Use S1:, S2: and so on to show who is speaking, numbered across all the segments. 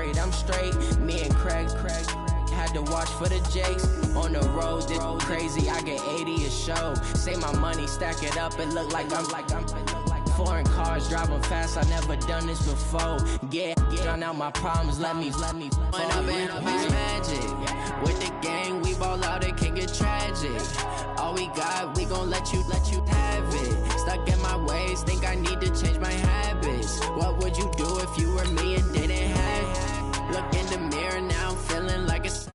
S1: worried, I'm straight. Me and Craig had to watch for the Jakes. On the road, this crazy, I get 80 a show. Say my money, stack it up, it look like I'm foreign cars, driving fast, I never done this before. Get on out my problems, let me When I've been up is magic. With the gang, we ball out, it can get tragic. All we got, we gon' let you have it. Stuck in my ways, think I need to change my habits. What would you do if you were me and didn't have it? Look in the mirror now, I'm feeling like it's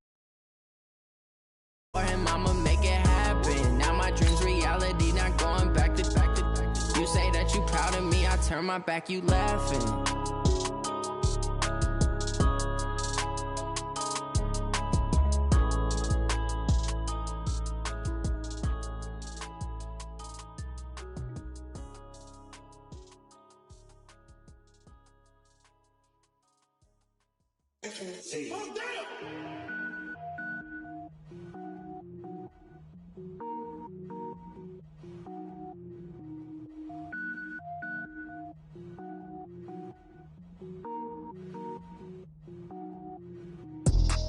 S1: for him, I'ma make it happen. Now my dream's reality, not going back to. You say that you proud of me, I turn my back, you laughing.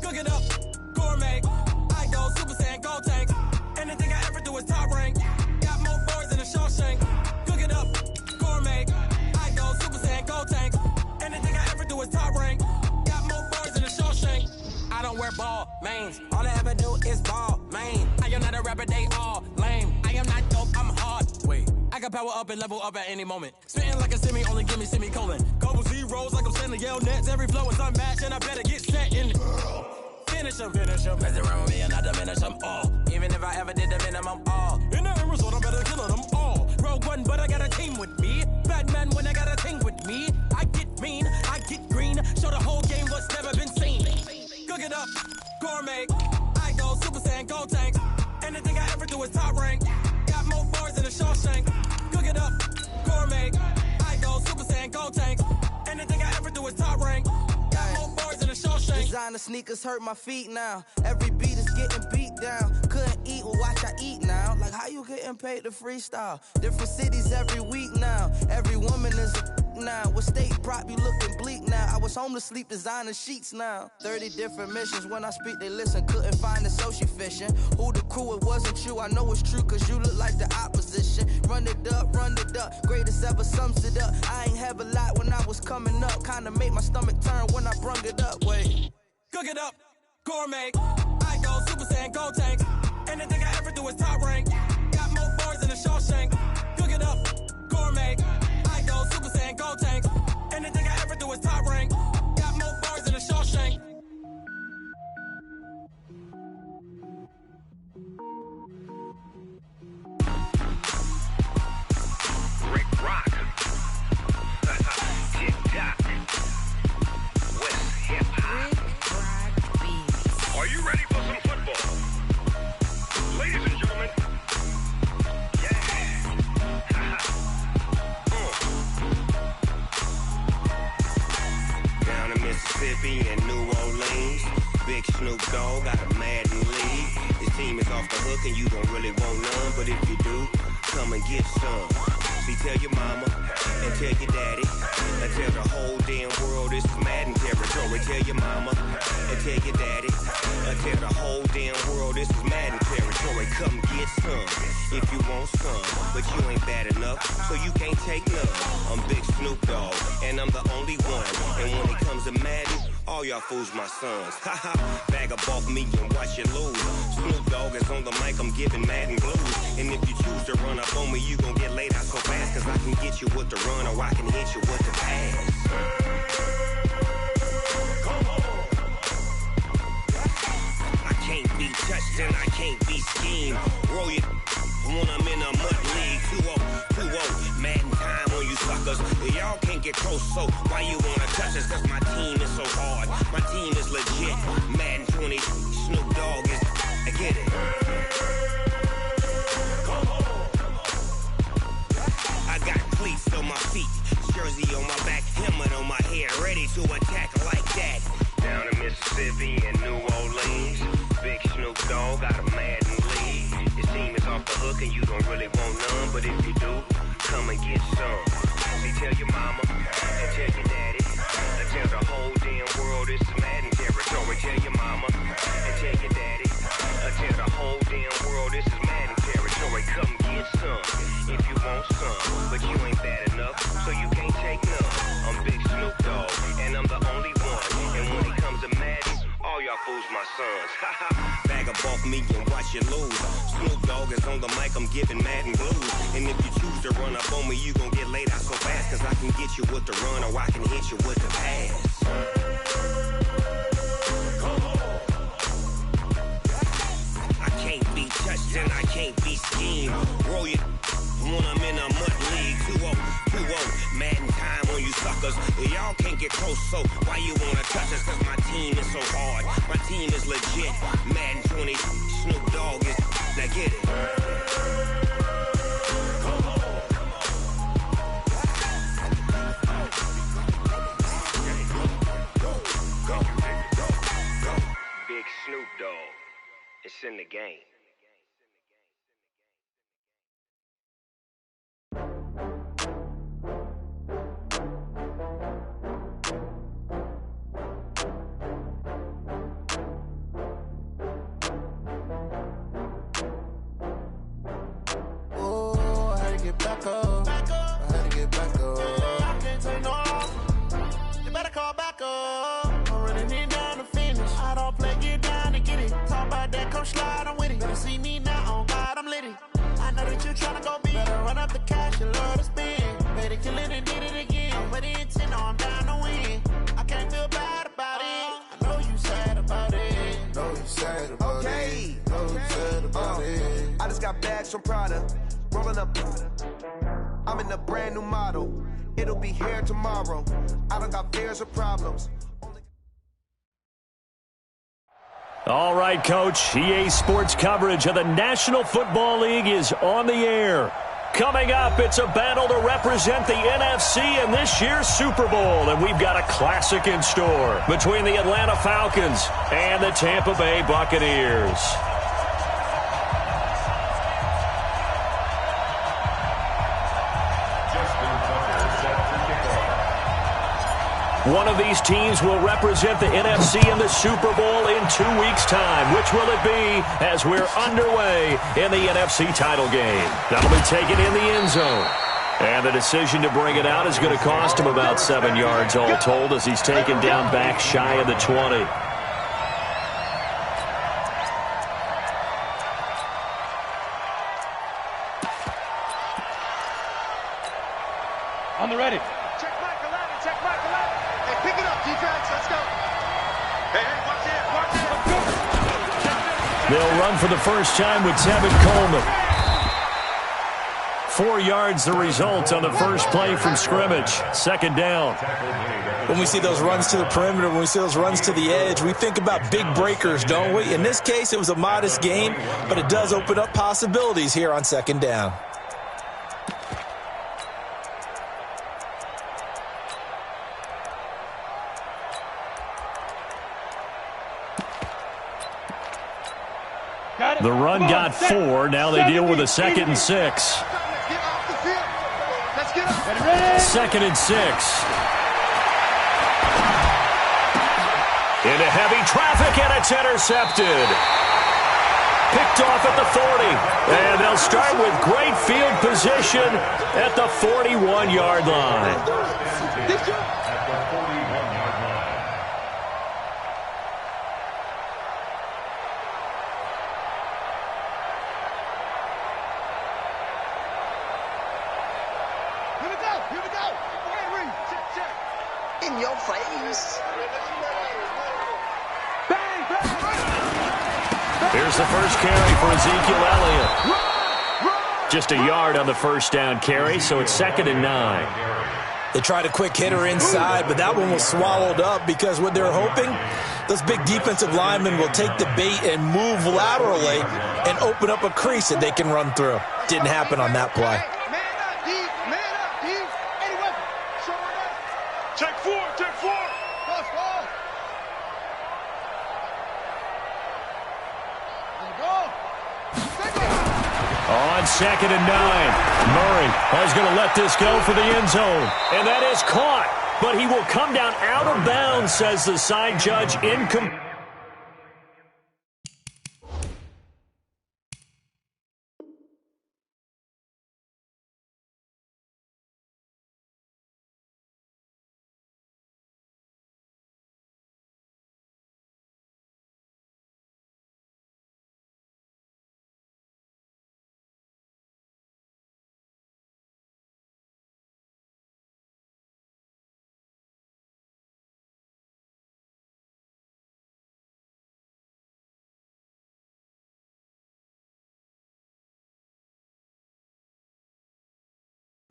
S2: Cook it up, gourmet. I go Super Saiyan, gold tank. Anything I ever do is top rank. Got more boys than a Shawshank. Cook it up, gourmet. I go Super Saiyan, gold tank. Anything I ever do is top rank. Got more boys than a Shawshank. I don't wear ball mains. All I ever do is ball main. I am not a rapper, they all lame. I am not dope, I'm hard. Wait, I can power up and level up at any moment. Spitting like a semi, only give me semicolon. Couple zeros like I'm sending yell nets. Every flow is unmatched and I better get set in. Finish them. Mess around with me and I diminish them all. Even if I ever did the minimum, all. In the end result, I'm better killing them all. Rogue One, but I got a team with me. Batman when I got a team with me. I get mean, I get green. Show the whole game what's never been seen. Cook it up, gourmet. I go Super Saiyan, gold tank. Anything I ever do is top rank. Got more bars than a Shawshank. Cook it up, gourmet. I go Super Saiyan, gold tank. Anything I ever do is top rank. Got more bars than a Shawshank.
S3: Designer sneakers hurt my feet now. Every beat is getting beat down. Couldn't eat, well watch I eat now. Like how you getting paid to freestyle? Different cities every week now. Every woman is a now. With state prop, you looking bleak now. I was home to sleep, designer sheets now. 30 different missions. When I speak, they listen. Couldn't find it, so she fishing. Who the crew, it wasn't you. I know it's true, cause you look like the opposition. Run it up. Greatest ever sums it up. I ain't have a lot when I was coming up. Kinda made my stomach turn when I brung it up. Wait.
S2: Cook it up, gourmet. I go Super Saiyan, gold tank. Anything I ever do is top rank. Got more bars than a Shawshank. Cook it up, gourmet. I go Super Saiyan, gold tank. Anything I ever do is top rank. Got more bars than a Shawshank.
S4: Rick Rock. Tick-tock. West hip-hop. Are you ready for some football? Ladies and gentlemen. Yeah. Down in Mississippi and New Orleans, Big Snoop Dogg got a Madden league. His team is off the hook and you don't really want none, but if you do, come and get some. See, tell your mama and tell your daddy and tell the whole damn world this is Madden territory. Tell your mama and tell your daddy and tell the whole damn world this is Madden territory. Come get some if you want some, but you ain't bad enough, so you can't take none. I'm Big Snoop Dogg and I'm the only one. And when it comes to Madden, all y'all fools my sons. Haha, bag up off me and watch you lose. Snoop Dogg is on the mic, I'm giving Madden blues. And if you choose to run up on me, you gon' get laid out so fast, cause I can get you with the run or I can hit you with the pass. I can't be touched and I can't be schemed. Roll you when I'm in a mud league. 2-0, Madden time on you suckers. Y'all can't get close, so why you wanna touch us? Cause my team is so hard, my team is legit. Madden 20, Snoop Dogg is, I get it. I got cleats on my feet, jersey on my back, helmet on my head, ready to attack like that. Down in Mississippi and New Orleans, Big Snoop Dogg got a Madden league. His team is off the hook and you don't really want none, but if you do, come and get some. See, tell your mama and tell your daddy and tell the whole damn world this Snoop Dogg, and I'm the only one. And when it comes to Madden, all y'all fools my sons. Bag of bulk me and watch you lose. Snoop Dogg is on the mic, I'm giving Madden blues. And if you choose to run up on me, you gon' get laid out so fast. Cause I can get you with the run or I can hit you with the pass. I can't be touched and I can't be schemed. Roll you when I'm in a mud league. 2-0, 2-0, Madden time on you suckers. Y'all can't get close, so why you wanna touch us? Cause my team is so hard, my team is legit. Madden 20, Snoop Dogg is, now get it. Big Snoop Dogg, it's in the game.
S3: Back up. I had to get back up. I can't take no loss. You better call back up. I'm running it down to finish. I don't play, get down to get it. Talk about that, come slide, I'm with it. Better see me now, on God, I'm litty. I know that you tryna go big. Better run up the cash, you love to spend. Better kill it and did it again. But the intent, no, I'm down to win. I can't feel bad about it. I know you sad about it. Know you sad about it. Know you sad about it. I just got bags from Prada. Rolling up, I'm in a brand new model. It'll be here tomorrow. I don't got fears or problems.
S5: All right, Coach. EA Sports coverage of the National Football League is on the air. Coming up, it's a battle to represent the NFC in this year's Super Bowl. And we've got a classic in store between the Atlanta Falcons and the Tampa Bay Buccaneers. One of these teams will represent the NFC in the Super Bowl in 2 weeks' time. Which will it be as we're underway in the NFC title game? That'll be taken in the end zone. And the decision to bring it out is going to cost him about 7 yards all told as he's taken down back shy of the 20.
S6: On the ready.
S5: They'll run for the first time with Tevin Coleman. 4 yards the result on the first play from scrimmage. Second down.
S7: When we see those runs to the perimeter, when we see those runs to the edge, we think about big breakers, don't we? In this case, it was a modest gain, but it does open up possibilities here on second down.
S5: The run got 4. Now they deal with a 2nd and 6. Second and 6. Into heavy traffic, and it's intercepted. Picked off at the 40. And they'll start with great field position at the 41-yard line.
S3: In your face.
S5: Here's the first carry for Ezekiel Elliott. Just a yard on the first down carry, so it's 2nd and 9.
S7: They tried a quick hitter inside, but that one was swallowed up because what they're hoping, those big defensive linemen will take the bait and move laterally and open up a crease that they can run through. Didn't happen on that play.
S6: Check four. Cross ball.
S5: On 2nd and 9, Murray is going to let this go for the end zone. And that is caught, but he will come down out of bounds, says the side judge. Incomplete.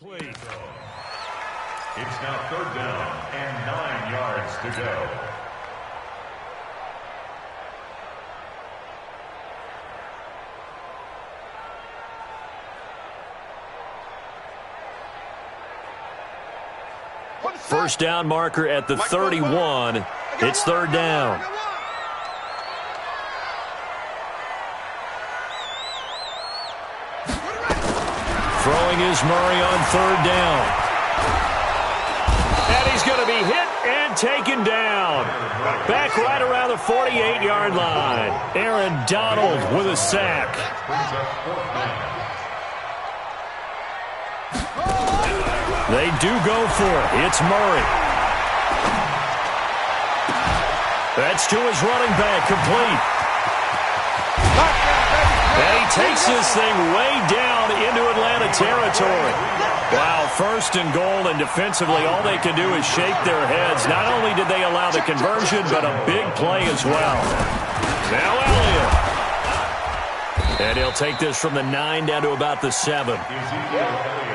S5: It's now 3rd down and 9 yards to go. First down marker at the 31. It's 3rd down. Throwing is Murray on 3rd down. And he's going to be hit and taken down. Back right around the 48-yard line. Aaron Donald with a sack. They do go for it. It's Murray. That's to his running back, complete. And he takes this thing way down into Atlanta territory. Wow, 1st and goal, and defensively all they can do is shake their heads. Not only did they allow the conversion, but a big play as well. Now Elliott. And he'll take this from the 9 down to about the 7.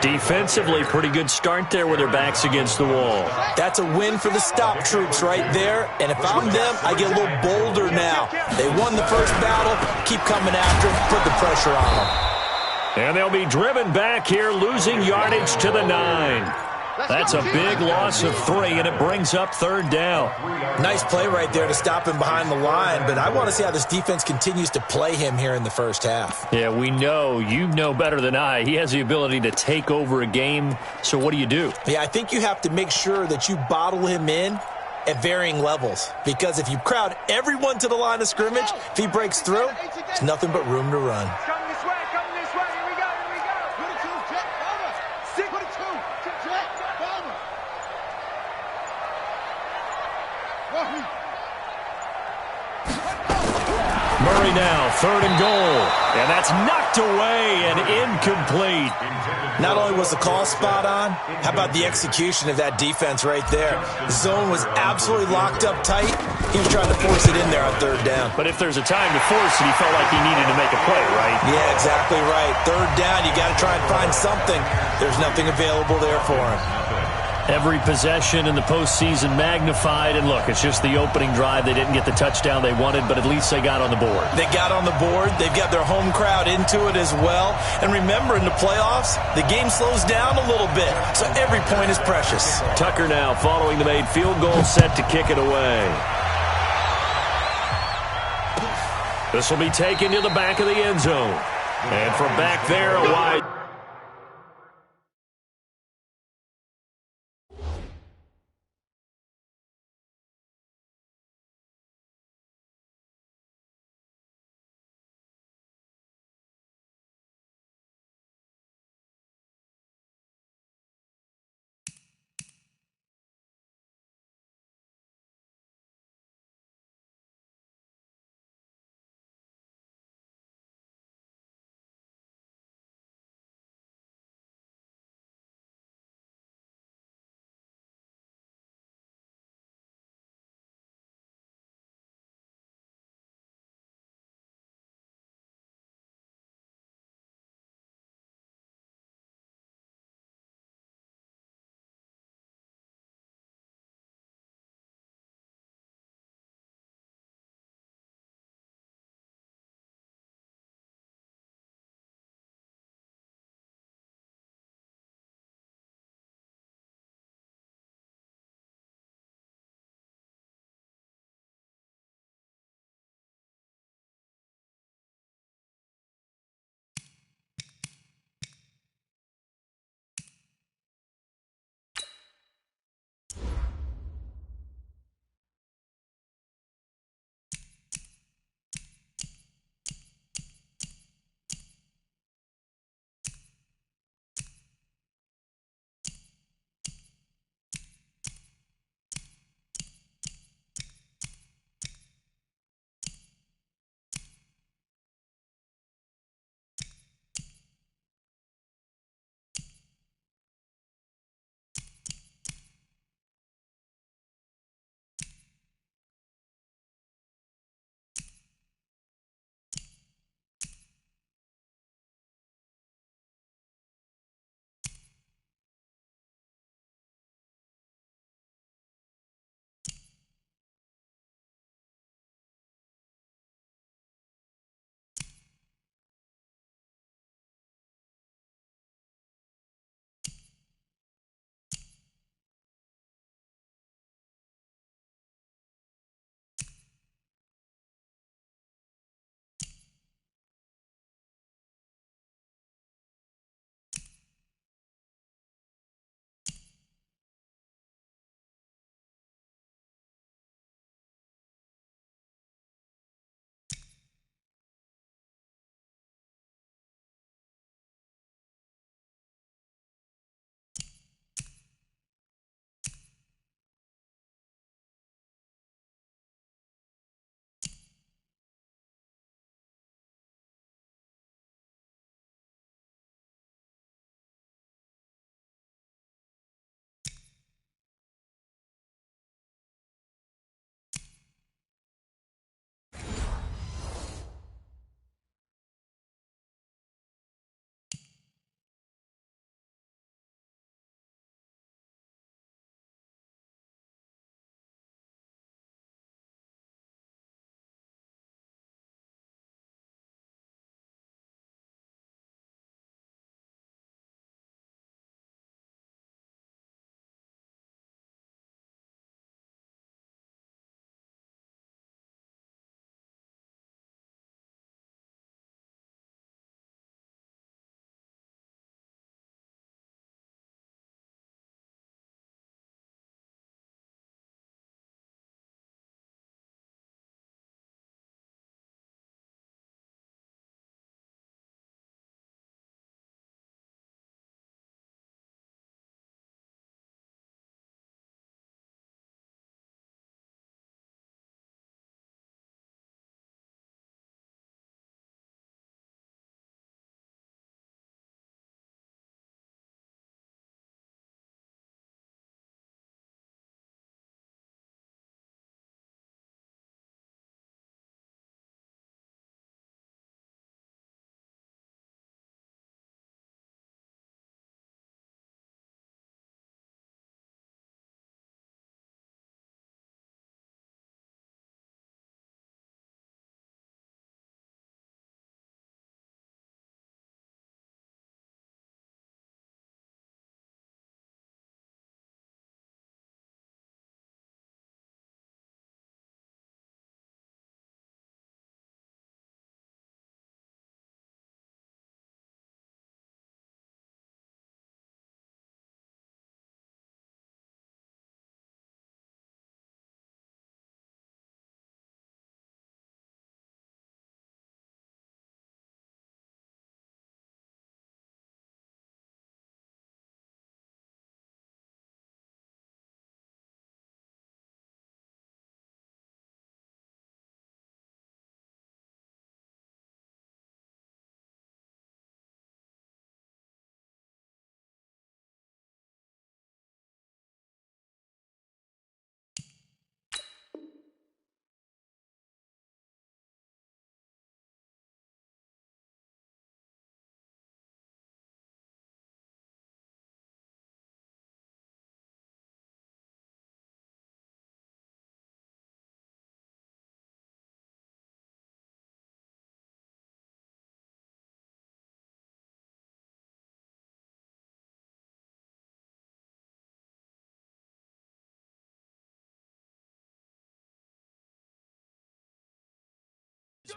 S5: Defensively, pretty good start there with their backs against the wall.
S7: That's a win for the stop troops right there. And if I'm them, I get a little bolder now. They won the first battle. Keep coming after them. Put the pressure on them.
S5: And they'll be driven back here, losing yardage to the 9. That's a big loss of 3, and it brings up 3rd down.
S7: Nice play right there to stop him behind the line, but I want to see how this defense continues to play him here in the first half.
S5: Yeah, we know. You know better than I. He has the ability to take over a game, so what do you do?
S7: Yeah, I think you have to make sure that you bottle him in at varying levels, because if you crowd everyone to the line of scrimmage, if he breaks through, there's nothing but room to run.
S5: Murray now, 3rd and goal. And that's knocked away and incomplete.
S7: Not only was the call spot on, how about the execution of that defense right there? The zone was absolutely locked up tight. He was trying to force it in there on 3rd down.
S5: But if there's a time to force it, he felt like he needed to make a play, right?
S7: Yeah, exactly right. 3rd down, you got to try and find something. There's nothing available there for him.
S5: Every possession in the postseason magnified, and look, it's just the opening drive. They didn't get the touchdown they wanted, but at least they got on the board.
S7: They got on the board. They've got their home crowd into it as well. And remember, in the playoffs, the game slows down a little bit, so every point is precious.
S5: Tucker now following the made field goal, set to kick it away. This will be taken to the back of the end zone. And from back there, a wide...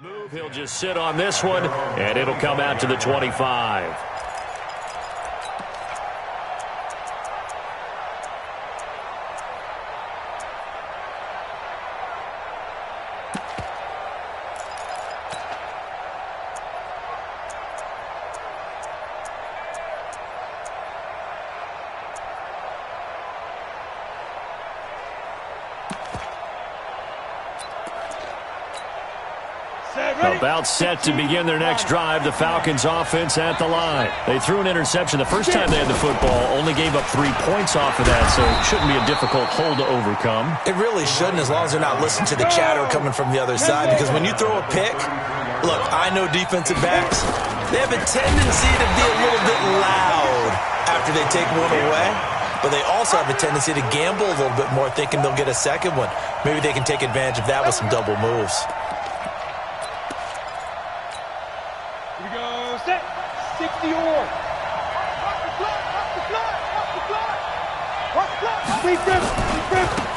S5: Move, he'll just sit on this one, and it'll come out to the 25. About set to begin their next drive, the Falcons offense at the line. They threw an interception the first time they had the football, only gave up 3 points off of that, so it shouldn't be a difficult hole to overcome.
S7: It really shouldn't, as long as they're not listening to the chatter coming from the other side, because when you throw a pick, look, I know defensive backs, they have a tendency to be a little bit loud after they take one away, but they also have a tendency to gamble a little bit more, thinking they'll get a second one. Maybe they can take advantage of that with some double moves.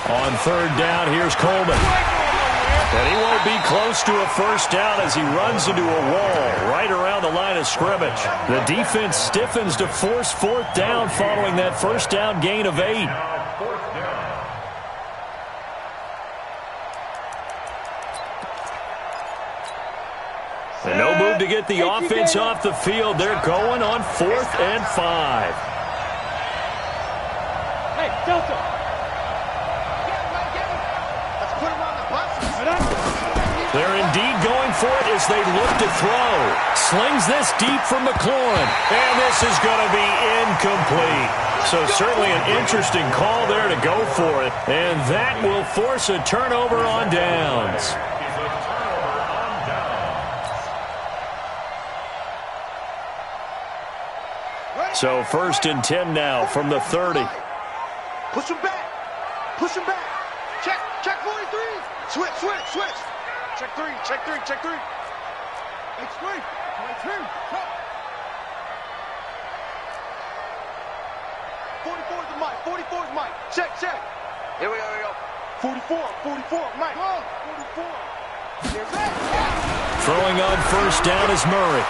S5: On third down, here's Coleman. And he won't be close to a first down as he runs into a wall right around the line of scrimmage. The defense stiffens to force fourth down following that first down gain of 8. And no move to get the offense off the field. They're going on 4th and 5.
S6: Hey, Delta. Let's put him on the bus.
S5: They're indeed going for it as they look to throw. Slings this deep for McLaurin. And this is going to be incomplete. So certainly an interesting call there to go for it. And that will force a turnover on downs. So 1st and 10 now from the 30.
S6: Push him back. Push him back. Check 43. Switch. Check 3. 3. H3. 44 is the mic. 44 is Mike. Check. Here we go. 44. Mike. 44.
S5: Throwing on first down is Murray.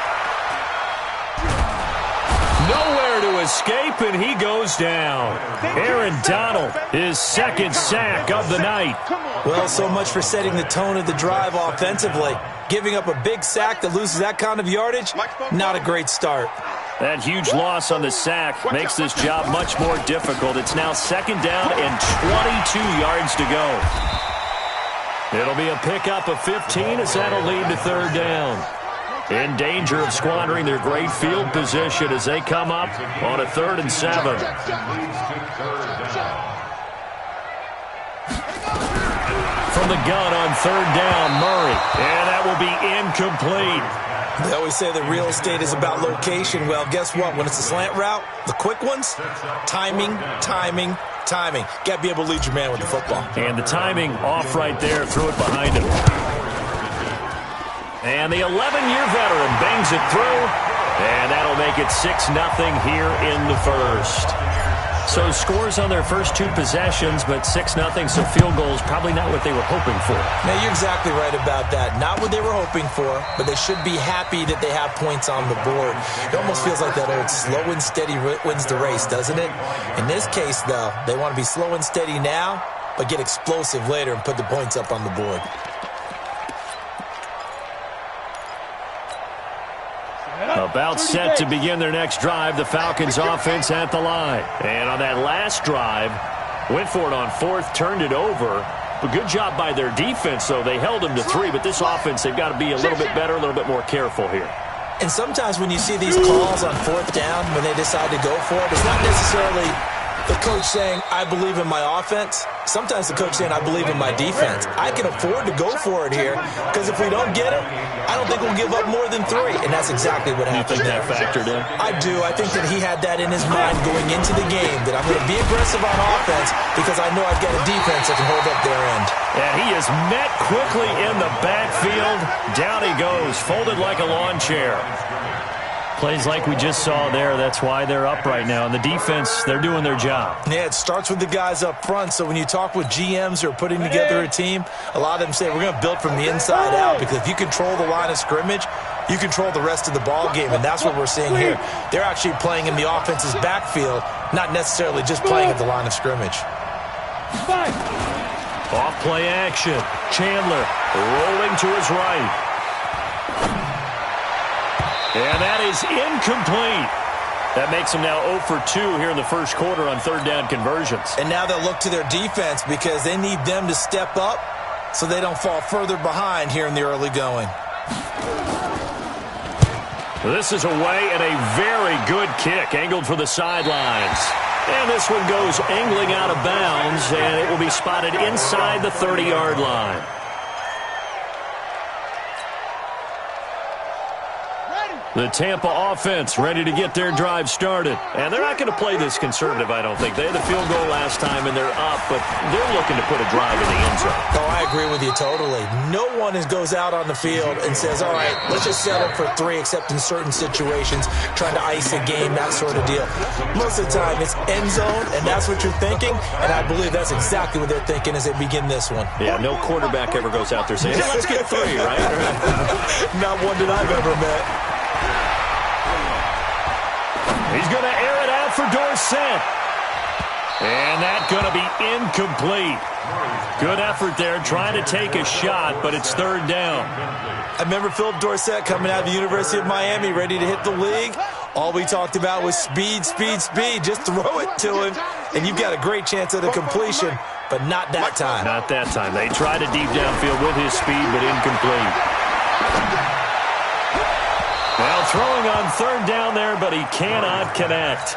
S5: Nowhere to escape, and he goes down. Aaron Donald, his 2nd sack of the night.
S7: Well, so much for setting the tone of the drive offensively. Giving up a big sack that loses that kind of yardage, not a great start.
S5: That huge loss on the sack makes this job much more difficult. It's now 2nd down and 22 yards to go. It'll be a pickup of 15 as that'll lead to 3rd down. In danger of squandering their great field position as they come up on a 3rd and 7. From the gun on 3rd down, Murray. And that will be incomplete.
S7: They always say that real estate is about location. Well, guess what? When it's a slant route, the quick ones, timing. Got to be able to lead your man with the football.
S5: And the timing off right there. Threw it behind him. And the 11-year veteran bangs it through, and that'll make it 6-0 here in the 1st. So scores on their first 2 possessions, but 6-0, so field goals probably not what they were hoping for.
S7: Now, you're exactly right about that. Not what they were hoping for, but they should be happy that they have points on the board. It almost feels like that old slow and steady wins the race, doesn't it? In this case, though, they want to be slow and steady now, but get explosive later and put the points up on the board.
S5: About set to begin their next drive, the Falcons offense at the line. And on that last drive, went for it on 4th, turned it over. But good job by their defense, though. They held them to 3, but this offense, they've got to be a little bit better, a little bit more careful here.
S7: And sometimes when you see these calls on 4th down, when they decide to go for it, it's not necessarily the coach saying, I believe in my offense. Sometimes the coach saying, I believe in my defense. I can afford to go for it here, because if we don't get it, I don't think we'll give up more than 3. And that's exactly what happened.
S5: You think that factored in?
S7: I do. I think that he had that in his mind going into the game, that I'm going to be aggressive on offense because I know I've got a defense that can hold up their end.
S5: And he is met quickly in the backfield. Down he goes, folded like a lawn chair. Plays like we just saw there. That's why they're up right now. And the defense, they're doing their job.
S7: Yeah, it starts with the guys up front. So when you talk with GMs who are putting together a team, a lot of them say we're going to build from the inside out, because if you control the line of scrimmage, you control the rest of the ball game, and that's what we're seeing here. They're actually playing in the offense's backfield, not necessarily just playing at the line of scrimmage.
S5: Off play action. Chandler rolling to his right. And that is incomplete. That makes them now 0 for 2 here in the first quarter on third down conversions.
S7: And now they'll look to their defense because they need them to step up so they don't fall further behind here in the early going.
S5: This is away and a very good kick, angled for the sidelines. And this one goes angling out of bounds, and it will be spotted inside the 30-yard line. The Tampa offense ready to get their drive started. And they're not going to play this conservative, I don't think. They had the field goal last time, and they're up, but they're looking to put a drive in the end zone.
S7: Oh, I agree with you totally. No one goes out on the field and says, all right, let's just settle for 3, except in certain situations, trying to ice a game, that sort of deal. Most of the time, it's end zone, and that's what you're thinking, and I believe that's exactly what they're thinking as they begin this one.
S5: Yeah, no quarterback ever goes out there saying, hey, let's get 3, right?
S7: Not one that I've ever met.
S5: He's going to air it out for Dorsett. And that's going to be incomplete. Good effort there, trying to take a shot, but it's third down.
S7: I remember Philip Dorsett coming out of the University of Miami, ready to hit the league. All we talked about was speed, speed, speed. Just throw it to him, and you've got a great chance at a completion, but not that time.
S5: Not that time. They tried a deep downfield with his speed, but incomplete. Well, throwing on third down there, but he cannot connect.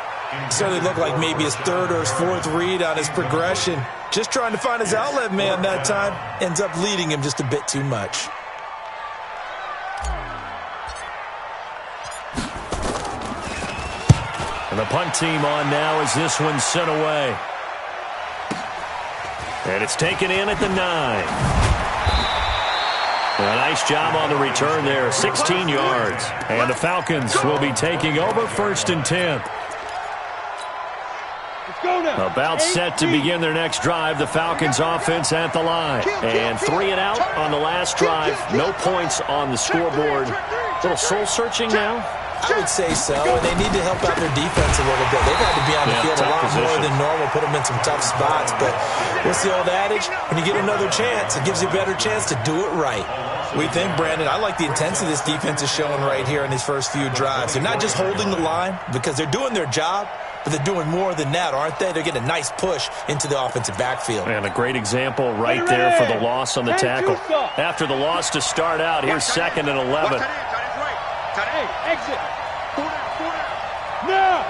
S7: Certainly looked like maybe his third or his fourth read on his progression. Just trying to find his outlet man that time. Ends up leading him just a bit too much.
S5: And the punt team on now as this one's sent away. And it's taken in at the 9. A nice job on the return there, 16 yards. And the Falcons will be taking over 1st and 10. About set to begin their next drive, the Falcons offense at the line. And 3 and out on the last drive. No points on the scoreboard. A little soul-searching now?
S7: I would say so, and they need to help out their defense a little bit. They've had to be on the field a lot more than normal, put them in some tough spots. But what's the old adage? When you get another chance, it gives you a better chance to do it right. We think, Brandon, I like the intensity this defense is showing right here in these first few drives. They're not just holding the line because they're doing their job, but they're doing more than that, aren't they? They're getting a nice push into the offensive backfield.
S5: And a great example right there for the loss on the tackle. After the loss to start out, here's 2nd and 11.
S6: Exit. 4 down.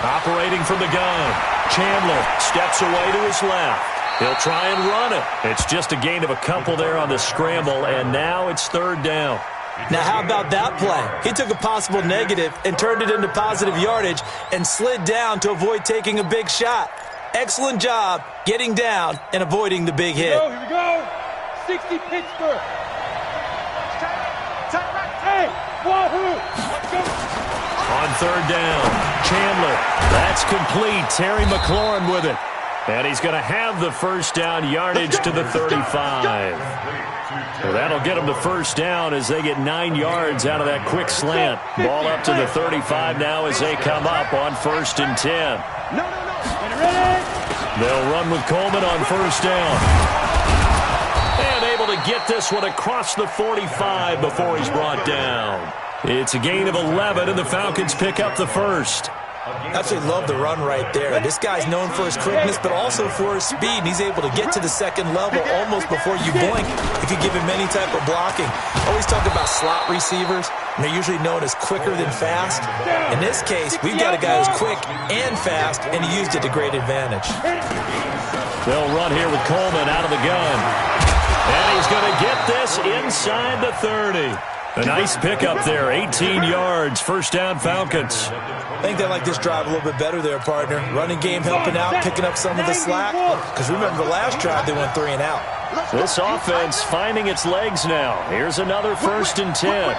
S5: Operating from the gun. Chandler steps away to his left. He'll try and run it. It's just a gain of a couple there on the scramble, and now it's third down.
S7: Now, how about that play? He took a possible negative and turned it into positive yardage and slid down to avoid taking a big shot. Excellent job getting down and avoiding the big hit.
S6: Here we go. 60 Pittsburgh. Hey, wahoo! Let's go.
S5: On third down, Chandler. That's complete. Terry McLaurin with it. And he's going to have the first down, yardage to the 35. Well, that'll get them the first down as they get 9 yards out of that quick slant. Ball up to the 35 now as they come up on 1st and 10. They'll run with Coleman on first down. And able to get this one across the 45 before he's brought down. It's a gain of 11, and the Falcons pick up the first.
S7: Absolutely love the run right there. This guy's known for his quickness, but also for his speed. He's able to get to the second level almost before you blink if you give him any type of blocking. Always talk about slot receivers, and they're usually known as quicker than fast. In this case, we've got a guy who's quick and fast, and he used it to great advantage.
S5: They'll run here with Coleman out of the gun. And he's going to get this inside the 30. A nice pickup there, 18 yards, first down Falcons.
S7: I think they like this drive a little bit better there, partner. Running game helping out, picking up some of the slack. Because remember, the last drive they went 3 and out.
S5: This offense finding its legs now. Here's another 1st and 10.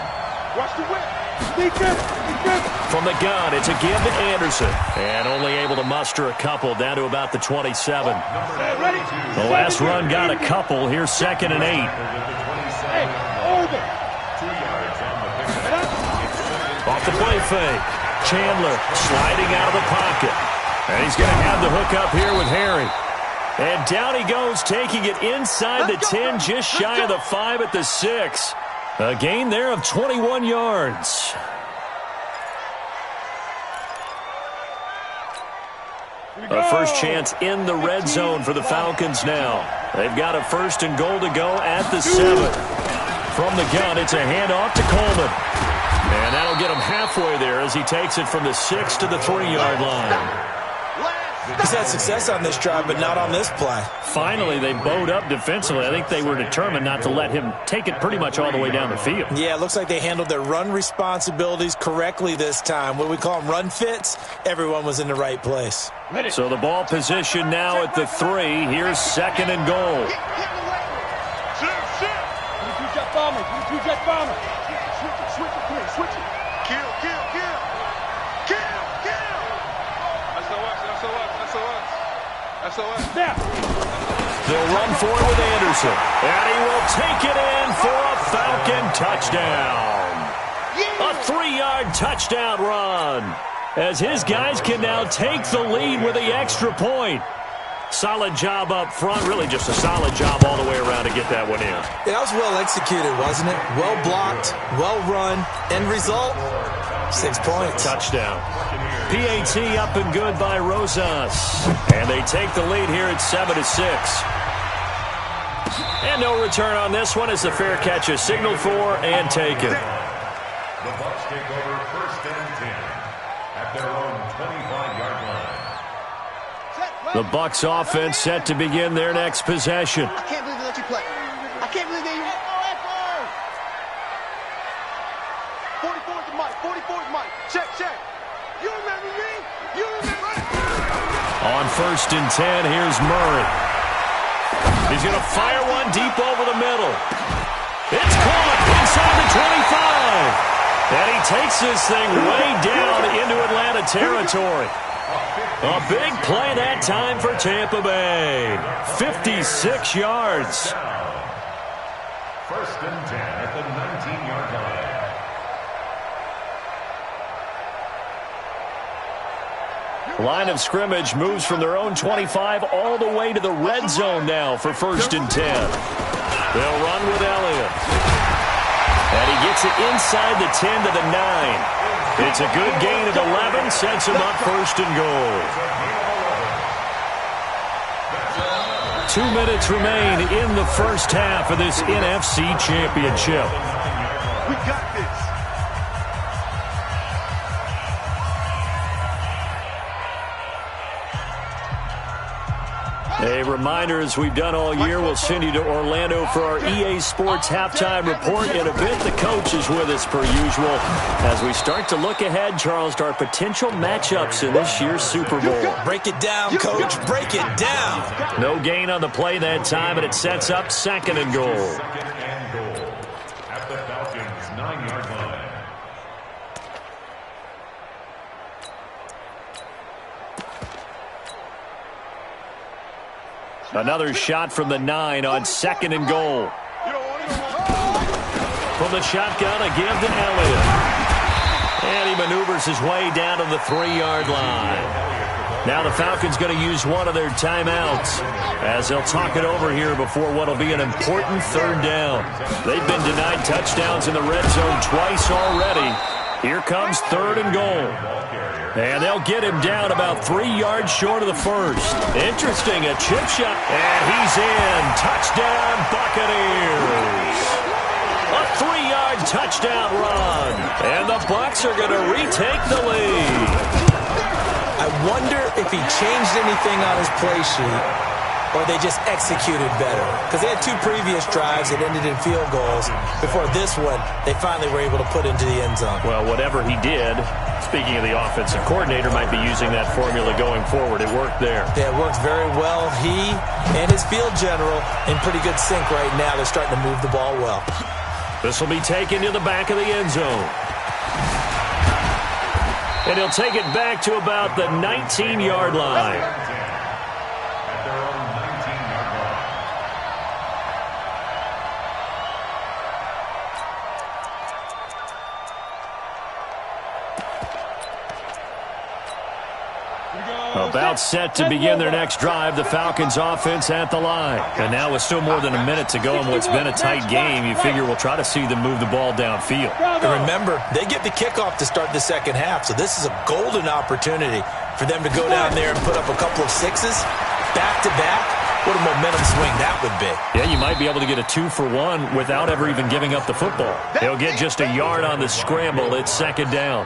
S6: Watch the whip. Defense.
S5: From the gun, it's a give to Anderson. And only able to muster a couple down to about the 27. The last run got a couple. Here's 2nd and 8.
S6: Hey, over.
S5: Off the play fake. Chandler sliding out of the pocket. And he's going to have the hook up here with Harry. And down he goes, taking it inside the 10, just shy of the 5 at the 6. A gain there of 21 yards. A first chance in the red zone for the Falcons now. They've got a 1st and goal to go at the 7. From the gun, it's a handoff to Coleman. And that'll get him halfway there as he takes it from the 6 to the 3-yard line.
S7: He's had success on this drive, but not on this play.
S5: Finally, they bowed up defensively. I think they were determined not to let him take it pretty much all the way down the field.
S7: Yeah, it looks like they handled their run responsibilities correctly this time. What we call them run fits, everyone was in the right place.
S5: So the ball position now at the 3. Here's 2nd and goal.
S6: Switch it. Kill. SOS.
S5: They'll run for it with Anderson. And he will take it in for a Falcon touchdown. A 3-yard touchdown run. As his guys can now take the lead with the extra point. Solid job up front. Really just a solid job all the way around to get that one in.
S7: That was well executed, wasn't it? Well blocked, well run. End result, 6 points.
S5: Touchdown. PAT up and good by Rosas. And they take the lead here at 7-6. And no return on this one as the fair catch is signaled for and taken.
S8: The Bucs take over 1st and 10 at their own 25-yard line.
S5: The Bucs offense set to begin their next possession.
S9: I can't believe they let you play. I can't believe they...
S6: 44's the mic. 44's mic. Check. You remember me?
S5: On 1st and 10, here's Murray. He's going to fire one deep over the middle. It's caught inside the 25. And he takes this thing way down into Atlanta territory. A big play that time for Tampa Bay. 56 yards.
S8: 1st and 10 at the 19-yard line.
S5: Line of scrimmage moves from their own 25 all the way to the red zone now for 1st and 10. They'll run with Elliott. And he gets it inside the 10 to the 9. It's a good gain of 11, sets him up 1st and goal. 2 minutes remain in the first half of this NFC Championship.
S6: We got this.
S5: A reminder, as we've done all year, we'll send you to Orlando for our EA Sports halftime report. In a bit, the coach is with us per usual as we start to look ahead, Charles, to our potential matchups in this year's Super Bowl.
S7: Break it down, Coach. Break it down.
S5: No gain on the play that time, and it sets up 2nd and goal.
S8: 2nd and goal at the Falcons' 9-yard line.
S5: Another shot from the 9 on 2nd and goal. From the shotgun, a give to Elliott. And he maneuvers his way down to the 3-yard line. Now the Falcons going to use one of their timeouts as they'll talk it over here before what will be an important 3rd down. They've been denied touchdowns in the red zone twice already. Here comes 3rd and goal. And they'll get him down about 3 yards short of the 1st. Interesting, a chip shot. And he's in. Touchdown, Buccaneers. A 3-yard touchdown run. And the Bucs are going to retake the lead.
S7: I wonder if he changed anything on his play sheet or they just executed better? Because they had 2 previous drives that ended in field goals. Before this one, they finally were able to put into the end zone.
S5: Well, whatever he did, speaking of the offensive coordinator, might be using that formula going forward. It worked there.
S7: Yeah, it worked very well. He and his field general in pretty good sync right now. They're starting to move the ball well.
S5: This will be taken to the back of the end zone. And he'll take it back to about the 19-yard line.
S8: At their own 19-yard line.
S5: About set to begin their next drive, the Falcons offense at the line. And now with still more than a minute to go in what's been a tight game, you figure we'll try to see them move the ball downfield.
S7: And remember, they get the kickoff to start the second half, so this is a golden opportunity for them to go down there and put up a couple of 6s back-to-back. What a momentum swing that would be.
S5: Yeah, you might be able to get a 2-for-1 without ever even giving up the football. He'll get just a yard on the scramble. It's second down.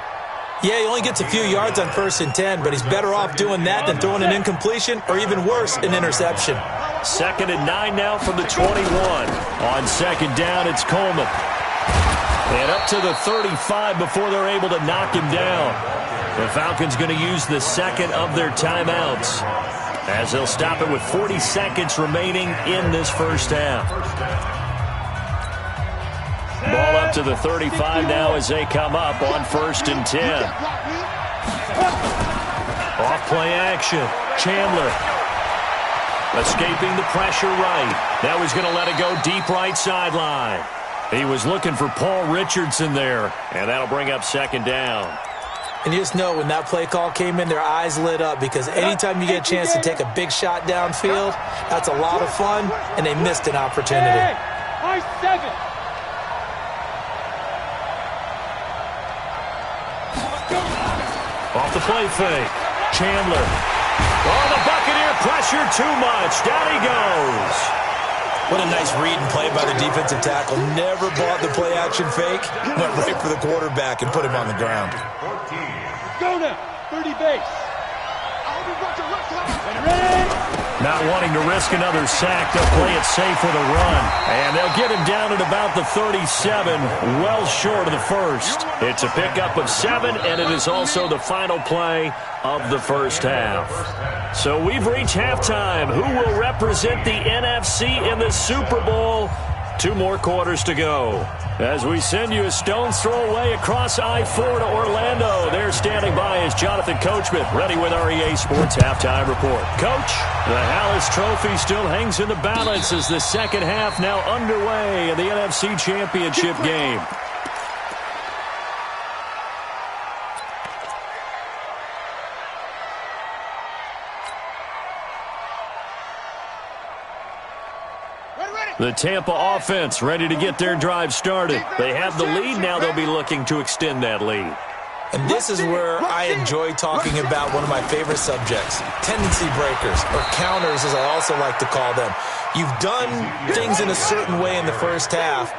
S7: Yeah, he only gets a few yards on 1st and 10, but he's better off doing that than throwing an incompletion or even worse, an interception.
S5: 2nd and 9 now from the 21. On second down, it's Coleman. And up to the 35 before they're able to knock him down. The Falcons going to use the second of their timeouts as they'll stop it with 40 seconds remaining in this first half. Ball up to the 35 now as they come up on 1st and 10. Off play action. Chandler escaping the pressure right. Now he's going to let it go deep right sideline. He was looking for Paul Richardson there, and that'll bring up second down.
S7: And you just know when that play call came in, their eyes lit up because anytime you get a chance to take a big shot downfield, that's a lot of fun, and they missed an opportunity.
S5: Off the play fake. Chandler. Oh, the Buccaneer pressure too much. Down he goes.
S7: What a nice read and play by the defensive tackle. Never bought the play action fake. Went right for the quarterback and put him on the ground.
S6: Go now. 30 base.
S5: Not wanting to risk another sack, they'll play it safe with a run. And they'll get him down at about the 37, well short of the first. It's a pickup of 7, and it is also the final play of the first half. So we've reached halftime. Who will represent the NFC in the Super Bowl? 2 more quarters to go. As we send you a stone's throw away across I-4 to Orlando. There standing by is Jonathan Coachman, ready with our EA Sports Halftime Report. Coach, the Hallis Trophy still hangs in the balance as the second half now underway in the NFC Championship game. The Tampa offense ready to get their drive started. They have the lead. Now they'll be looking to extend that lead.
S7: And this is where I enjoy talking about one of my favorite subjects, tendency breakers, or counters as I also like to call them. You've done things in a certain way in the first half,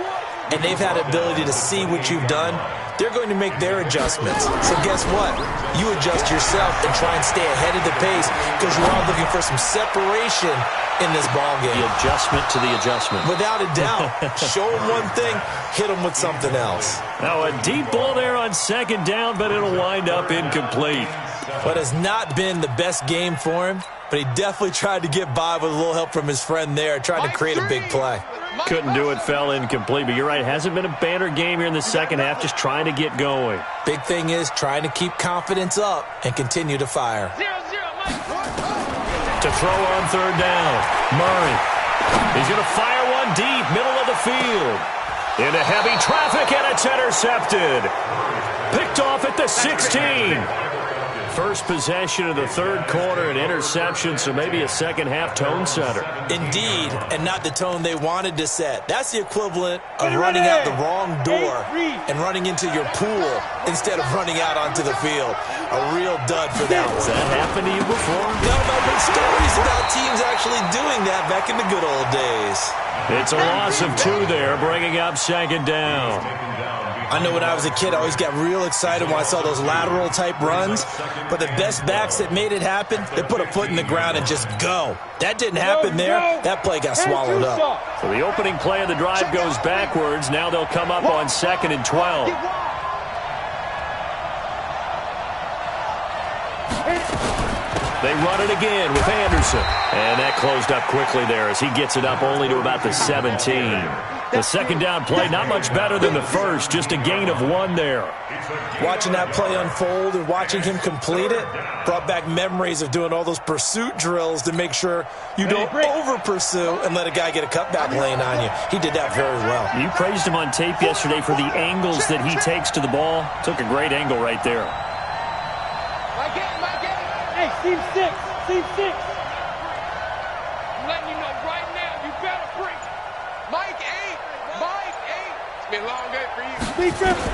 S7: and they've had the ability to see what you've done. They're going to make their adjustments. So guess what? You adjust yourself and try and stay ahead of the pace because you are looking for some separation in this ball game.
S5: The adjustment to the adjustment.
S7: Without a doubt. Show them one thing, hit them with something else.
S5: Now a deep ball there on second down, but it'll wind up incomplete.
S7: But has not been the best game for him, but he definitely tried to get by with a little help from his friend there, trying to create a big play.
S5: Couldn't do it, fell incomplete, but you're right, it hasn't been a banner game here in the second half, just trying to get going.
S7: Big thing is trying to keep confidence up and continue to fire.
S5: To throw on third down, Murray. He's going to fire one deep, middle of the field. Into heavy traffic, and it's intercepted. Picked off at the 16. First possession of the third quarter, an interception, so maybe a second-half tone setter.
S7: Indeed, and not the tone they wanted to set. That's the equivalent of running out the wrong door and running into your pool instead of running out onto the field. A real dud for that one.
S5: Has that happened to you before?
S7: No, but stories about teams actually doing that back in the good old days.
S5: It's a loss of 2 there, bringing up second down.
S7: I know when I was a kid, I always got real excited when I saw those lateral-type runs. But the best backs that made it happen, they put a foot in the ground and just go. That didn't happen there. That play got swallowed up.
S5: So the opening play of the drive goes backwards. Now they'll come up on 2nd and 12. They run it again with Anderson. And that closed up quickly there as he gets it up only to about the 17. The second down play, not much better than the first, just a gain of 1 there.
S7: Watching that play unfold and watching him complete it brought back memories of doing all those pursuit drills to make sure you don't over-pursue and let a guy get a cutback lane on you. He did that very well.
S5: You praised him on tape yesterday for the angles that he takes to the ball. Took a great angle right there.
S6: Hey, Team 6. I'm letting you know right now, you better preach. Mike 8. It's been a long day for you. Be triple.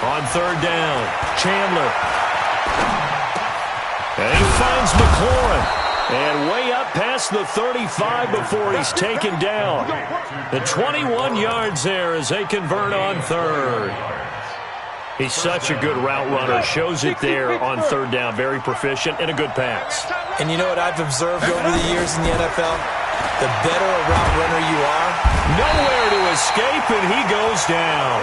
S5: On 3rd down, Chandler. And he finds McLaurin. And way up past the 35 before he's taken down. The 21 yards there as they convert on 3rd. He's such a good route runner. Shows it there on 3rd down. Very proficient and a good pass.
S7: And you know what I've observed over the years in the NFL? The better a route runner you are,
S5: nowhere to escape, and he goes down.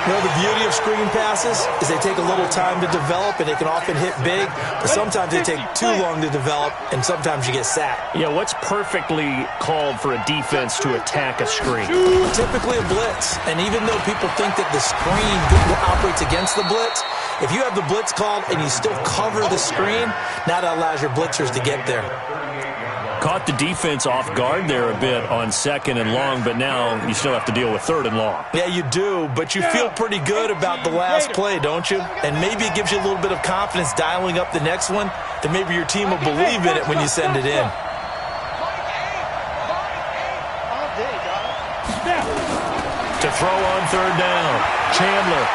S7: You know, the beauty of screen passes is they take a little time to develop, and they can often hit big, but sometimes they take too long to develop, and sometimes you get sacked.
S5: Yeah, what's perfectly called for a defense to attack a screen?
S7: Typically a blitz, and even though people think that the screen operates against the blitz, if you have the blitz called and you still cover the screen, now that allows your blitzers to get there.
S5: Caught the defense off guard there a bit on 2nd and long, but now you still have to deal with 3rd and long.
S7: Yeah, you do, but you feel pretty good about the last play, don't you? And maybe it gives you a little bit of confidence dialing up the next one, that maybe your team will believe in it when you send it in.
S5: To throw on 3rd down, Chandler.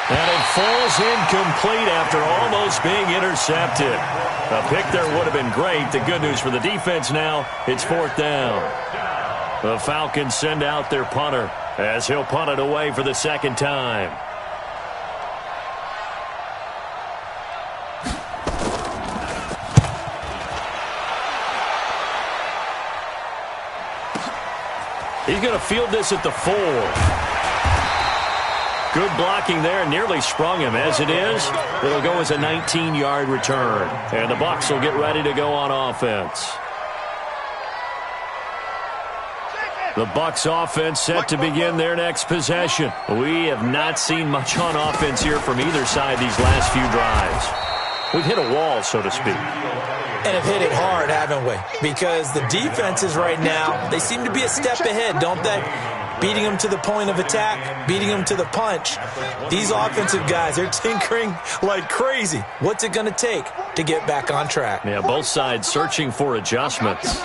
S5: And it falls incomplete after almost being intercepted. A pick there would have been great. The good news for the defense now, it's 4th down. The Falcons send out their punter as he'll punt it away for the 2nd time. He's going to field this at the 4. Good blocking there, nearly sprung him. As it is, it'll go as a 19-yard return. And the Bucs will get ready to go on offense. The Bucs offense set to begin their next possession. We have not seen much on offense here from either side these last few drives. We've hit a wall, so to speak.
S7: And have hit it hard, haven't we? Because the defenses right now, they seem to be a step ahead, don't they? Beating them to the point of attack, beating them to the punch. These offensive guys, they're tinkering like crazy. What's it going to take to get back on track?
S5: Yeah, both sides searching for adjustments.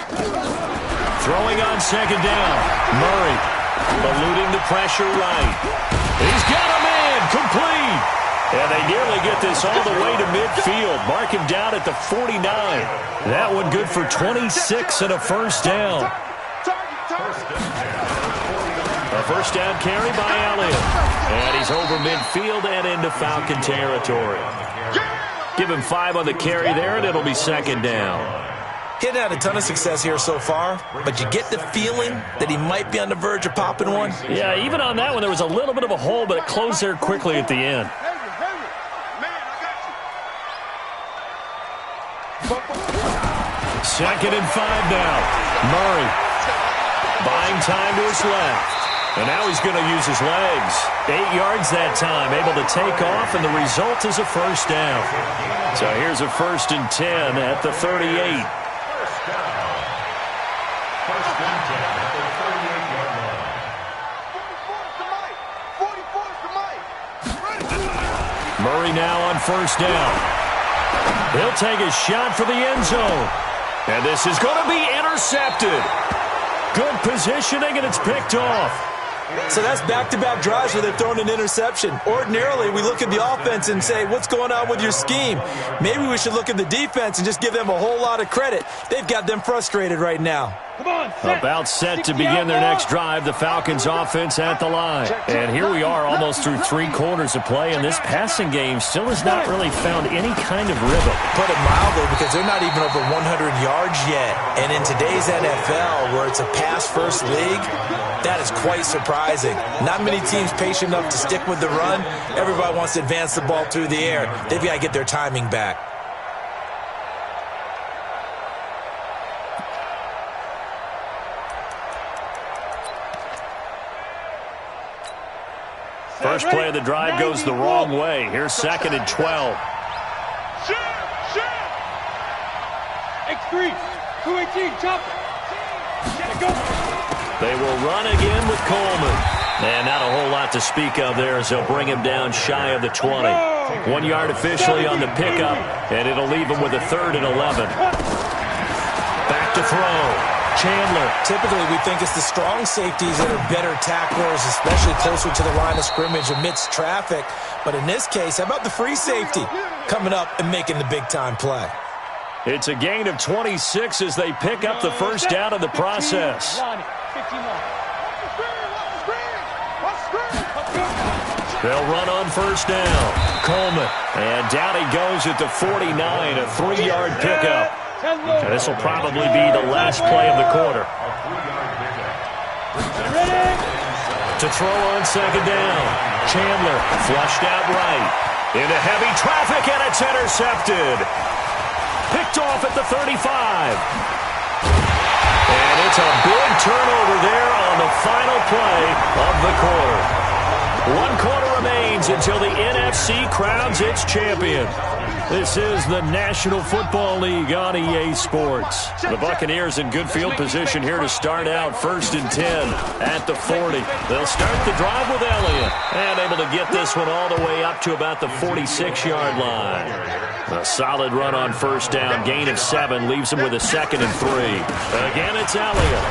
S5: Throwing on 2nd down. Murray eluding the pressure right. He's got a man complete. And they nearly get this all the way to midfield. Mark him down at the 49. That one good for 26 and a 1st down. A 1st down carry by Elliott. And he's over midfield and into Falcon territory. Give him 5 on the carry there, and it'll be 2nd down.
S7: He hadn't had a ton of success here so far, but you get the feeling that he might be on the verge of popping one.
S5: Yeah, even on that one, there was a little bit of a hole, but it closed there quickly at the end. 2nd and 5 now. Murray buying time to his left. And now he's going to use his legs. 8 yards that time, able to take off, and the result is a 1st down. So here's a 1st and 10 at the 38. Murray now on 1st down. He'll take a shot for the end zone. And this is going to be intercepted. Good positioning, and it's picked off.
S7: So that's back-to-back drives where they're throwing an interception. Ordinarily, we look at the offense and say, what's going on with your scheme? Maybe we should look at the defense and just give them a whole lot of credit. They've got them frustrated right now.
S5: About set to begin their next drive, the Falcons offense at the line. And here we are almost through 3 quarters of play, and this passing game still has not really found any kind of rhythm.
S7: Put it mildly, because they're not even over 100 yards yet. And in today's NFL, where it's a pass-first league, that is quite surprising. Not many teams patient enough to stick with the run. Everybody wants to advance the ball through the air. They've got to get their timing back.
S5: First play of the drive goes the wrong way. Here's 2nd and 12.
S6: X3, 218, chopper.
S5: They will run again with Coleman. And not a whole lot to speak of there as they'll bring him down shy of the 20. 1 yard officially on the pickup, and it'll leave him with a 3rd and 11. Back to throw. Chandler.
S7: Typically, we think it's the strong safeties that are better tacklers, especially closer to the line of scrimmage amidst traffic. But in this case, how about the free safety coming up and making the big-time play?
S5: It's a gain of 26 as they pick up the first down in the process. They'll run on first down. Coleman. And down he goes at the 49, a 3-yard pickup. And this will probably be the last play of the quarter. To throw on 2nd down. Chandler flushed out right. Into heavy traffic, and it's intercepted. Picked off at the 35. And it's a big turnover there on the final play of the quarter. 1 quarter remains until the NFC crowns its champion. This is the National Football League on EA Sports. The Buccaneers in good field position here to start out 1st and 10 at the 40. They'll start the drive with Elliott and able to get this one all the way up to about the 46-yard line. A solid run on first down, gain of 7, leaves him with a 2nd and 3. Again, it's Elliott.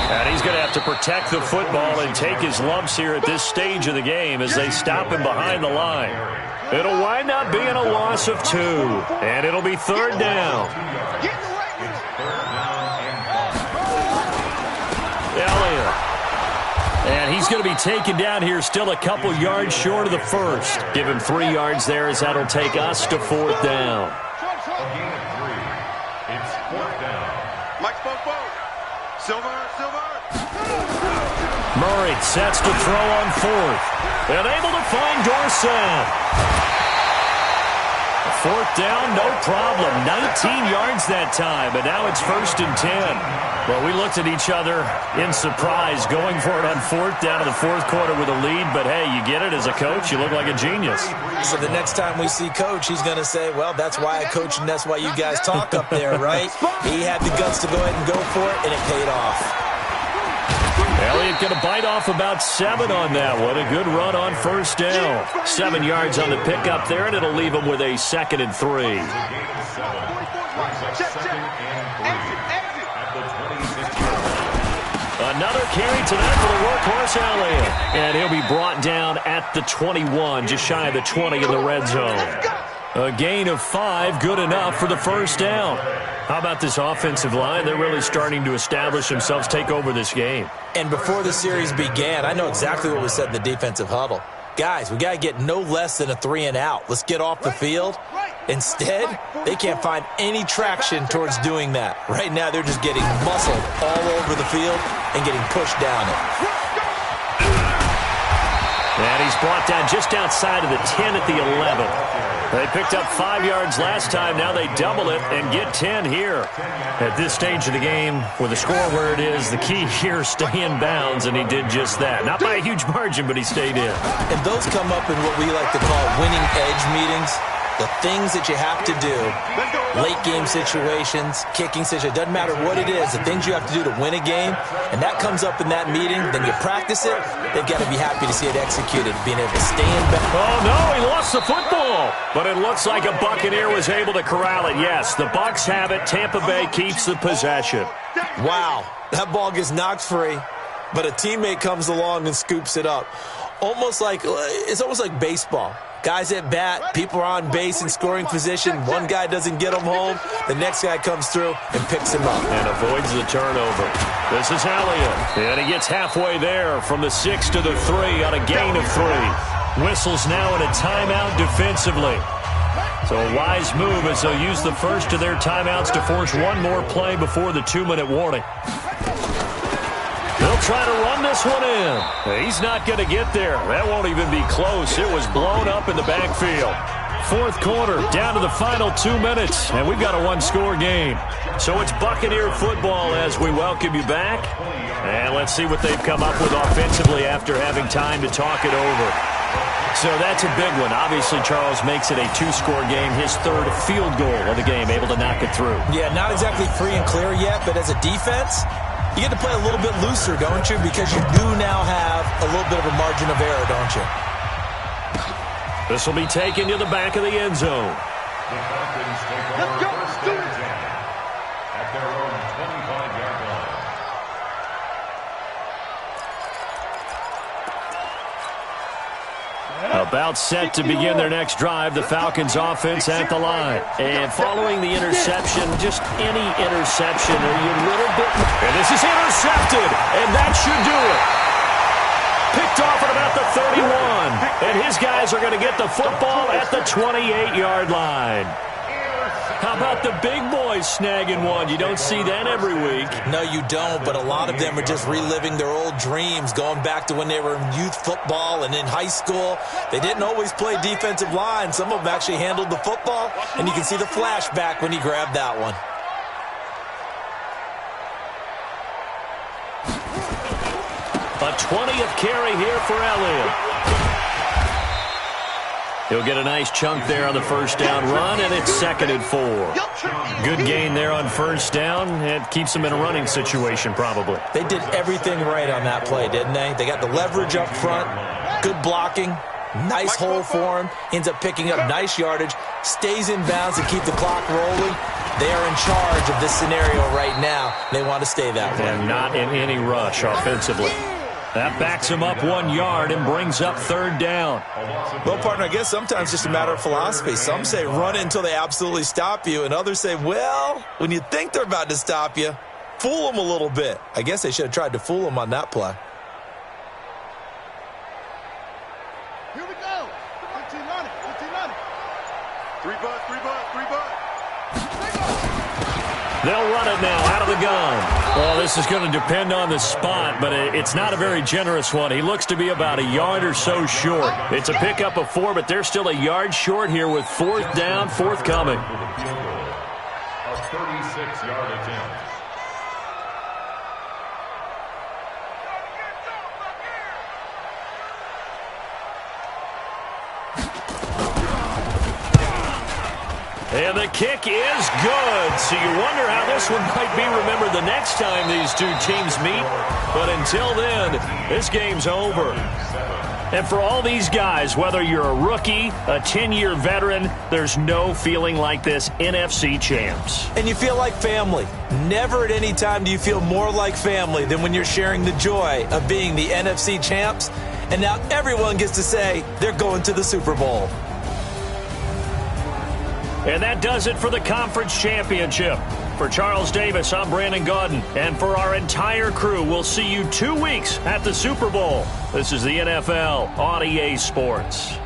S5: And he's going to have to protect the football and take his lumps here at this stage of the game as they stop him behind the line. It'll wind up being a loss of 2, and it'll be 3rd down. Elliott. And he's going to be taken down here still a couple yards short of the first. Give him 3 yards there as that'll take us to 4th down.
S8: It's 4th down.
S2: Mike Spoke. Silver.
S5: Murray sets to throw on 4th. And able to find Dorsett. 4th down, no problem. 19 yards that time, but now it's 1st and 10. Well, we looked at each other in surprise going for it on 4th down in the 4th quarter with a lead, but hey, you get it as a coach, you look like a genius.
S7: So the next time we see Coach, he's going to say, well, that's why I coach and that's why you guys talk up there, right? He had the guts to go ahead and go for it, and it paid off.
S5: Elliott going to bite off about 7 on that one. A good run on first down. 7 yards on the pickup there, and it'll leave him with a 2nd and 3. Another carry tonight for the workhorse Elliott. And he'll be brought down at the 21, just shy of the 20 in the red zone. A gain of 5, good enough for the first down. How about this offensive line? They're really starting to establish themselves, take over this game.
S7: And before the series began, I know exactly what was said in the defensive huddle. Guys, we got to get no less than a 3 and out. Let's get off the field. Instead, they can't find any traction towards doing that. Right now, they're just getting muscled all over the field and getting pushed down it.
S5: And he's brought down just outside of the 10 at the 11. They picked up 5 yards last time. Now they double it and get 10 here. At this stage of the game, with the score where it is, the key here, stay in bounds, and he did just that. Not by a huge margin, but he stayed in.
S7: And those come up in what we like to call winning edge meetings. The things that you have to do, late game situations, kicking situations, doesn't matter what it is, the things you have to do to win a game, and that comes up in that meeting, then you practice it, they've got to be happy to see it executed, being able to stay in back.
S5: Oh, no, he lost the football, but it looks like a Buccaneer was able to corral it. Yes, the Bucs have it. Tampa Bay keeps the possession.
S7: Wow, that ball gets knocked free, but a teammate comes along and scoops it up. It's almost like baseball. Guys at bat, people are on base in scoring position. One guy doesn't get him home. The next guy comes through and picks him up.
S5: And avoids the turnover. This is Elliott. And he gets halfway there from the 6 to the 3 on a gain of 3. Whistles now in a timeout defensively. So a wise move as they'll use the first of their timeouts to force one more play before the 2-minute warning. They'll try to run this one in. He's not going to get there. That won't even be close. It was blown up in the backfield. Fourth quarter, down to the final 2 minutes, and we've got a one-score game. So it's Buccaneer football as we welcome you back. And let's see what they've come up with offensively after having time to talk it over. So that's a big one. Obviously, Charles makes it a 2-score game, his third field goal of the game, able to knock it through.
S7: Yeah, not exactly free and clear yet, but as a defense, you get to play a little bit looser, don't you? Because you do now have a little bit of a margin of error, don't you?
S5: This will be taken to the back of the end zone.
S8: The Falcons take over first and 10 at their own 25-yard line.
S5: About set to begin their next drive, the Falcons offense at the line. And following the interception, just any interception, are you a little bit... And this is intercepted, and that should do it. Picked off at about the 31. And his guys are going to get the football at the 28-yard line. How about the big boys snagging one? You don't see that every week.
S7: No, you don't, but a lot of them are just reliving their old dreams, going back to when they were in youth football and in high school. They didn't always play defensive line. Some of them actually handled the football, and you can see the flashback when he grabbed that one.
S5: A 20th carry here for Elliott. He'll get a nice chunk there on the first down run, and it's 2nd and 4. Good gain there on first down. It keeps them in a running situation, probably.
S7: They did everything right on that play, didn't they? They got the leverage up front, good blocking, nice hole for him, ends up picking up nice yardage, stays in bounds to keep the clock rolling. They are in charge of this scenario right now. They want to stay that way.
S5: And not in any rush offensively. That backs him up 1 yard and brings up 3rd down.
S7: Well, partner, I guess sometimes it's just a matter of philosophy. Some say run until they absolutely stop you, and others say, well, when you think they're about to stop you, fool them a little bit. I guess they should have tried to fool them on that play.
S9: Here we go. 15 running. 3 butt.
S5: They'll run it now out of the gun. Well, this is going to depend on the spot, but it's not a very generous one. He looks to be about a yard or so short. It's a pickup of 4, but they're still a yard short here with 4th down, forthcoming.
S8: A 36-yard attempt.
S5: And the kick is good. So you wonder how this one might be remembered the next time these two teams meet. But until then, this game's over. And for all these guys, whether you're a rookie, a 10-year veteran, there's no feeling like this NFC champs.
S7: And you feel like family. Never at any time do you feel more like family than when you're sharing the joy of being the NFC champs. And now everyone gets to say they're going to the Super Bowl.
S5: And that does it for the conference championship. For Charles Davis, I'm Brandon Gaudin. And for our entire crew, we'll see you 2 weeks at the Super Bowl. This is the NFL on EA Sports.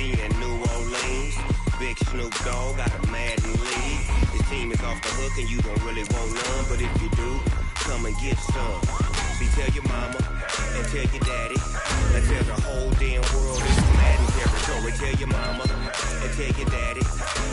S4: Mississippi and New Orleans. Big Snoop Dogg got a Madden league. His team is off the hook and you don't really want none, but if you do, come and get some. See, tell your mama and tell your daddy and tell the whole damn world this is Madden territory. Tell your mama and tell your daddy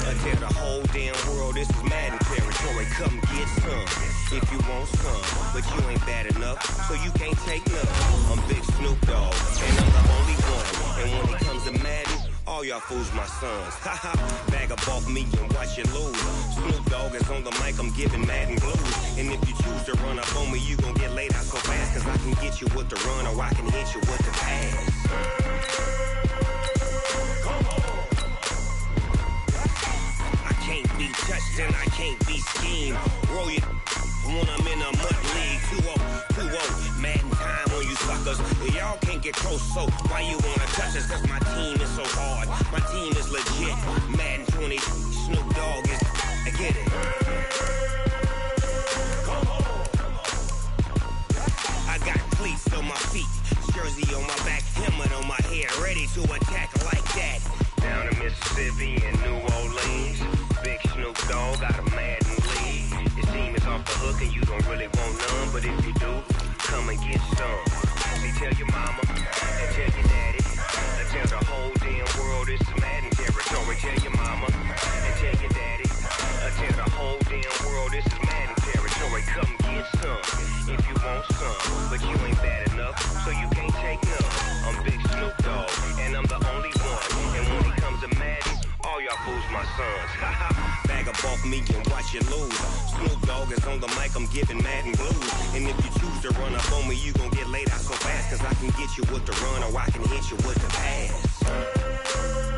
S4: and tell the whole damn world this is Madden territory. Come get some if you want some, but you ain't bad enough, so you can't take none. I'm Big Snoop Dogg and I'm the only one. And when it comes to Madden, all y'all fools my sons. Haha, bag up off me and watch you lose. Snoop Dogg is on the mic, I'm giving Madden blues. And if you choose to run up on me, you gon' get laid out so fast. Cause I can get you with the run or I can hit you with the pass. I can't be touched and I can't be schemed. Roll you when I'm in a mud league. 2-0, Madden time on you suckers. Y'all can't get close, so why you wanna touch us? Cause my team is so hard, my team is legit. Madden 20, Snoop Dogg is, I get it. I got cleats on my feet, jersey on my back, helmet on my head, ready to attack like that. Down in Mississippi and New Orleans, Big Snoop Dogg got a Madden league. His team is off the hook and you don't really want none, but if you do, come and get some. See, tell your mama and tell your daddy and tell the whole damn world this is Madden territory. Tell your mama and tell your daddy and tell the whole damn world this is Madden territory. Come get some if you want some, but you ain't bad enough, so you can't take none. I'm Big Snoop Dogg and I'm the only one. And when it comes to Madden, all y'all fools my sons. Bag up off me and watch you lose. Snoop Dogg is on the mic, I'm giving Madden blues. And if you choose to run up on me, you gon' get laid out so fast. Cause I can get you with the run or I can hit you with the pass.